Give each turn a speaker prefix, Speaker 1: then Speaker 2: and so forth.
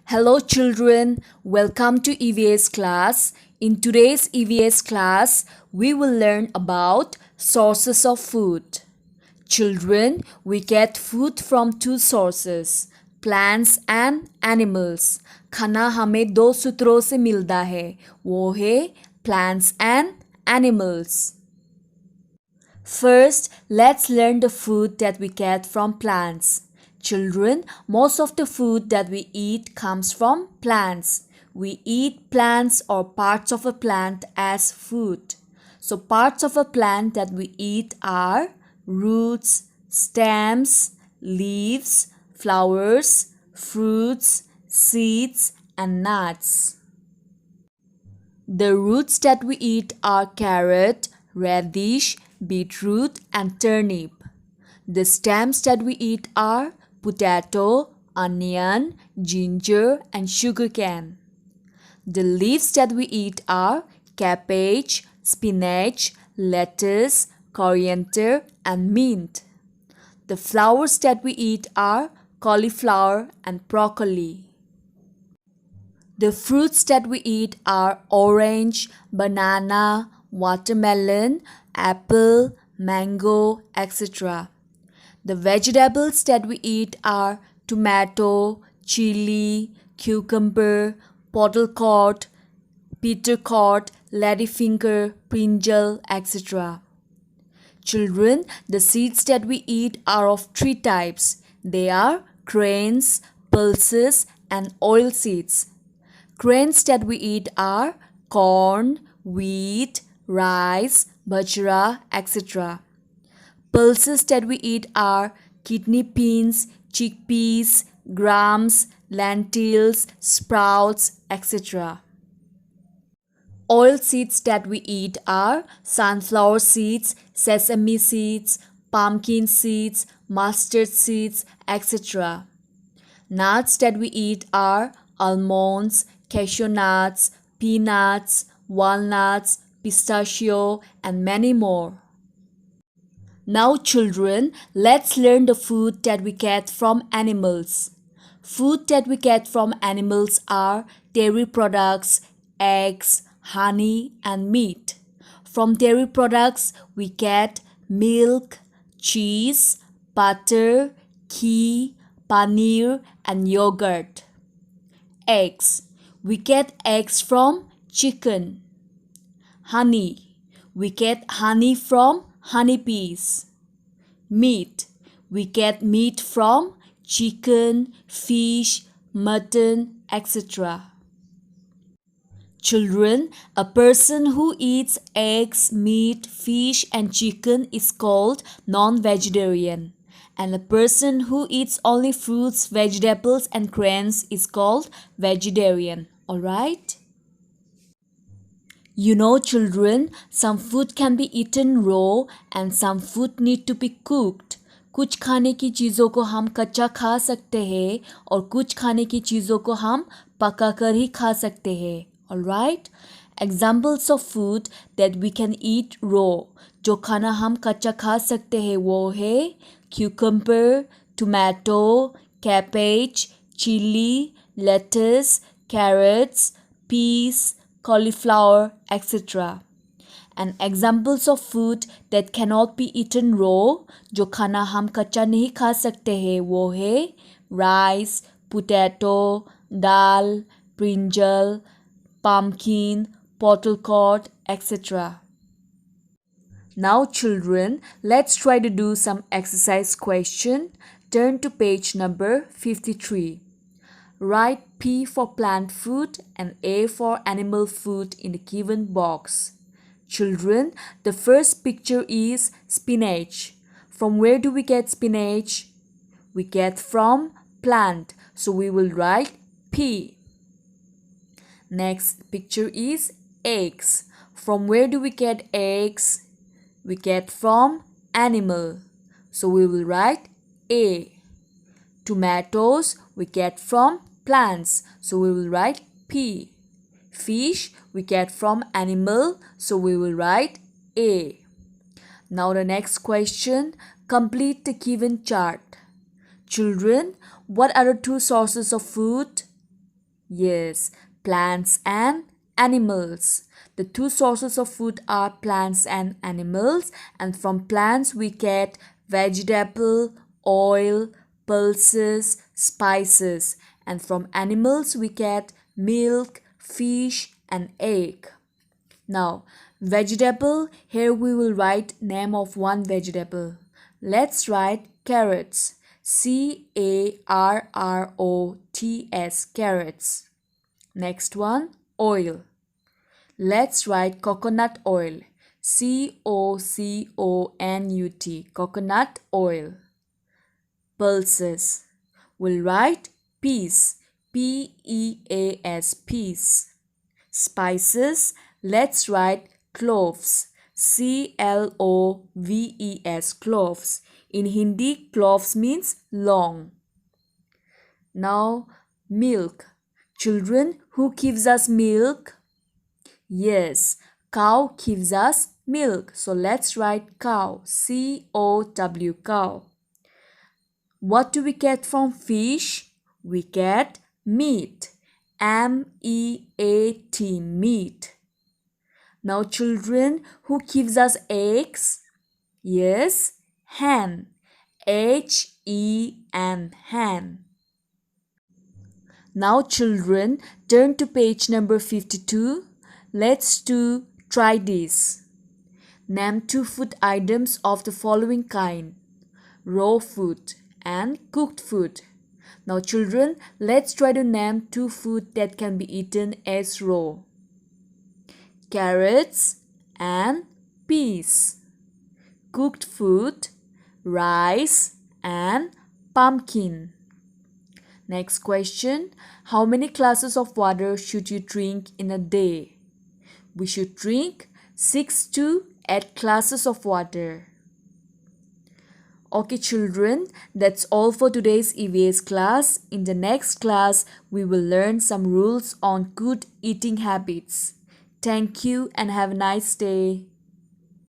Speaker 1: Hello children, welcome to EVS class. In today's EVS class, we will learn about sources of food. Children, we get food from two sources, plants and animals. खाना हमें दो सूत्रों से मिलता है, वो है plants and animals. First, let's learn the food that we get from plants. Children, most of the food that we eat comes from plants. We eat plants or parts of a plant as food. So parts of a plant that we eat are roots, stems, leaves, flowers, fruits, seeds, and nuts. The roots that we eat are carrot, radish, beetroot, and turnip. The stems that we eat are potato, onion, ginger, and sugarcane. The leaves that we eat are cabbage, spinach, lettuce, coriander, and mint. The flowers that we eat are cauliflower and broccoli. The fruits that we eat are orange, banana, watermelon, apple, mango, etc. The vegetables that we eat are tomato, chili, cucumber, bottle gourd, bitter gourd, ladyfinger, brinjal, etc. Children, the seeds that we eat are of three types. They are grains, pulses, and oil seeds. Grains that we eat are corn, wheat, rice, bajra, etc. Pulses that we eat are kidney beans, chickpeas, grams, lentils, sprouts, etc. Oil seeds that we eat are sunflower seeds, sesame seeds, pumpkin seeds, mustard seeds, etc. Nuts that we eat are almonds, cashew nuts, peanuts, walnuts, pistachio, and many more. Now children, let's learn the food that we get from animals. Food that we get from animals are dairy products, eggs, honey, and meat. From dairy products, we get milk, cheese, butter, ghee, paneer, and yogurt. Eggs. We get eggs from chicken. Honey. We get honey from honeybees. Meat. We get meat from chicken, fish, mutton, etc. Children, a person who eats eggs, meat, fish, and chicken is called non-vegetarian. And a person who eats only fruits, vegetables, and grains is called vegetarian. Alright? You know children, some food can be eaten raw and some food need to be cooked. कुछ खाने की चीज़ों को हम कच्चा खा सकते हैं और कुछ खाने की चीज़ों को हम पका कर ही खा सकते हैं. Alright? Examples of food that we can eat raw. जो खाना हम कच्चा खा सकते हैं वो है cucumber, tomato, cabbage, chili, lettuce, carrots, peas, cauliflower, etc. And examples of food that cannot be eaten raw, जो खाना हम कच्चा नहीं खा सकते हैं वो है rice, potato, dal, brinjal, pumpkin, bottle gourd, etc. Now children, let's try to do some exercise question. Turn to page number 53. Write P for plant food and A for animal food in the given box. Children, the first picture is spinach. From where do we get spinach? We get from plant. So we will write P. Next picture is eggs. From where do we get eggs? We get from animal. So we will write A. Tomatoes we get from plants. So we will write P. Fish we get from animal. So we will write A. Now the next question. Complete the given chart. Children, what are the two sources of food? Yes, plants and animals. The two sources of food are plants and animals, and from plants we get vegetable, oil, pulses, spices, and from animals we get milk, fish, and egg. Now, vegetable, here we will write name of one vegetable. Let's write carrots. Carrots, carrots. Next one, oil. Let's write coconut oil. Coconut, coconut oil. Pulses. We'll write peas. Peas. Spices. Let's write cloves. Cloves. In Hindi, cloves means long. Now, milk. Children, who gives us milk? Yes, cow gives us milk. So let's write cow. Cow, cow. What do we get from fish? We get meat. Meat, meat. Now, children, who gives us eggs? Yes, hen. Hen. Now, children, turn to page number 52. Let's try this. Name two food items of the following kind: raw food and cooked food. Now, children, let's try to name two food that can be eaten as raw: carrots and peas. Cooked food: rice and pumpkin. Next question: how many glasses of water should you drink in a day? We should drink 6 to 8 glasses of water. Okay, children, that's all for today's EVS class. In the next class, we will learn some rules on good eating habits. Thank you and have a nice day.